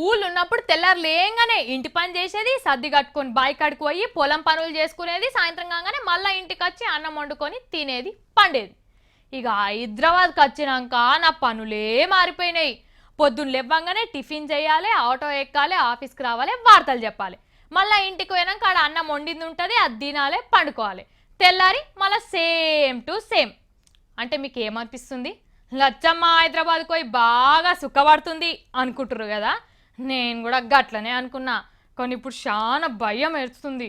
ఊళ్ళు ఉన్నప్పుడు తెల్లారు లేయంగానే ఇంటి పని చేసేది, సర్ది కట్టుకొని బాయికాడికి పోయి పొలం పనులు చేసుకునేది, సాయంత్రం కాగానే మళ్ళీ ఇంటికి వచ్చి అన్నం వండుకొని తినేది, పండేది. ఇక హైదరాబాద్కి వచ్చినాక నా పనులే మారిపోయినాయి. పొద్దున్న లేవ్వంగానే టిఫిన్ చేయాలి, ఆటో ఎక్కాలి, ఆఫీస్కి రావాలి, వార్తలు చెప్పాలి. మళ్ళీ ఇంటికి పోయినాక ఆడ అన్నం వండింది ఉంటుంది, అది తినాలి, పండుకోవాలి. తెల్లారి మళ్ళీ సేమ్ టు సేమ్. అంటే మీకు ఏమనిపిస్తుంది? లచ్చమ్మ హైదరాబాద్కి పోయి బాగా సుఖపడుతుంది అనుకుంటారు కదా. నేను కూడా గట్లనే అనుకున్నా, కానీ ఇప్పుడు చాలా భయం వేస్తుంది.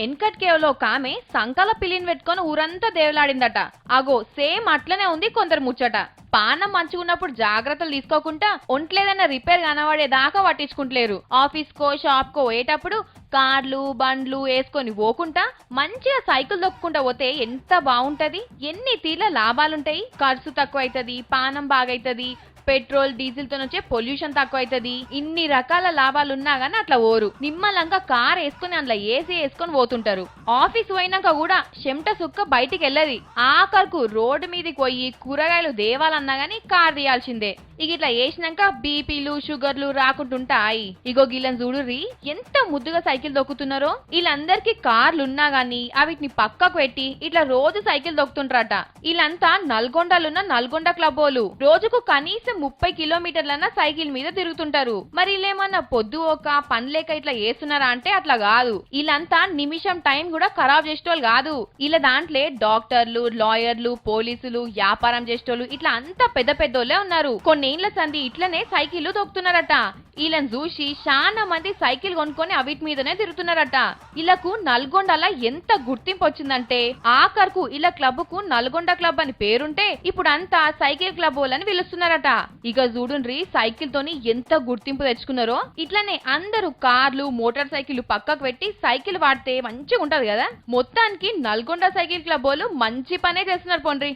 ఎన్కట్కేవ్లో ఒక ఆమె సంకల పిల్లిని పెట్టుకొని ఊరంతా దేవులాడిందట. అగో సేమ్ అట్లనే ఉంది కొందరు ముచ్చట. పానం మంచుకున్నప్పుడు జాగ్రత్తలు తీసుకోకుండా ఒంట్లేదన్న రిపేర్ కనబడేదాకా పట్టించుకుంటలేరు. ఆఫీస్ కో షాప్ కో పోయేటప్పుడు కార్లు బండ్లు వేసుకొని పోకుండా మంచిగా సైకిల్ దొక్కుంటా పోతే ఎంత బాగుంటది. ఎన్ని తీర్ల లాభాలుంటాయి. ఖర్చు తక్కువ అవుతుంది, పానం బాగైతుంది, పెట్రోల్ డీజిల్ తో వచ్చే పొల్యూషన్ తక్కువ అవుతుంది. ఇన్ని రకాల లాభాలు ఉన్నా గానీ అట్లా ఓరు. నిమ్మలంగా కార్ వేసుకుని అందులో ఏసీ వేసుకొని పోతుంటారు. ఆఫీస్ పోయినాక కూడా చెమట సుక్క బయటికి వెళ్ళది. ఆఖరుకు రోడ్డు మీదకి పోయి కూరగాయలు దేవాలన్నా గానీ కార్ తీయాల్సిందే. ఇక ఇట్లా వేసినాక బీపీలు షుగర్లు రాకుంటుంటాయి. ఇగో గిళ్ళని చూడుర్రి ఎంత ముద్దుగా సైకిల్ దొక్కుతున్నారో. వీళ్ళందరికీ కార్లు ఉన్నా గానీ అవిటిని పక్కకు పెట్టి ఇట్లా రోజు సైకిల్ దొక్కుతుంటారట. వీళ్ళంతా నల్గొండలున్న నల్గొండ క్లబ్బోలు. రోజుకు కనీసం 30 కిలోమీటర్లన్నా సైకిల్ మీద తిరుగుతుంటారు. మరి వీళ్ళేమన్నా పొద్దు ఒక పని లేక ఇట్లా వేస్తున్నారా అంటే అట్లా కాదు. వీళ్ళంతా నిమిషం టైం కూడా ఖరాబ్ చేసేటోళ్ళు కాదు. వీళ్ళ దాంట్లో డాక్టర్లు, లాయర్లు, పోలీసులు, వ్యాపారం చేసేటోళ్ళు ఇట్లా అంతా పెద్ద పెద్దోళ్ళే ఉన్నారు. కొన్నేళ్ల సంది ఇట్లనే సైకిల్ దొక్కుతున్నారట. వీళ్ళని చూసి చాలా మంది సైకిల్ కొనుక్కొని అవిటి మీదనే తిరుగుతున్నారట. వీళ్ళకు నల్గొండల ఎంత గుర్తింపు వచ్చిందంటే ఆఖరుకు ఇలా క్లబ్ కు నల్గొండ క్లబ్ అని పేరుంటే ఇప్పుడు అంతా సైకిల్ క్లబ్ అని పిలుస్తున్నారట. ఇక చూడుండ్రి సైకిల్ తోని ఎంత గుర్తింపు తెచ్చుకున్నారో. ఇట్లనే అందరూ కార్లు మోటార్ సైకిల్ పక్కకు పెట్టి సైకిల్ వాడితే మంచిగా ఉంటది కదా. మొత్తానికి నల్గొండ సైకిల్ క్లబ్ వాళ్ళు మంచి పనే చేస్తున్నారు పోండ్రి.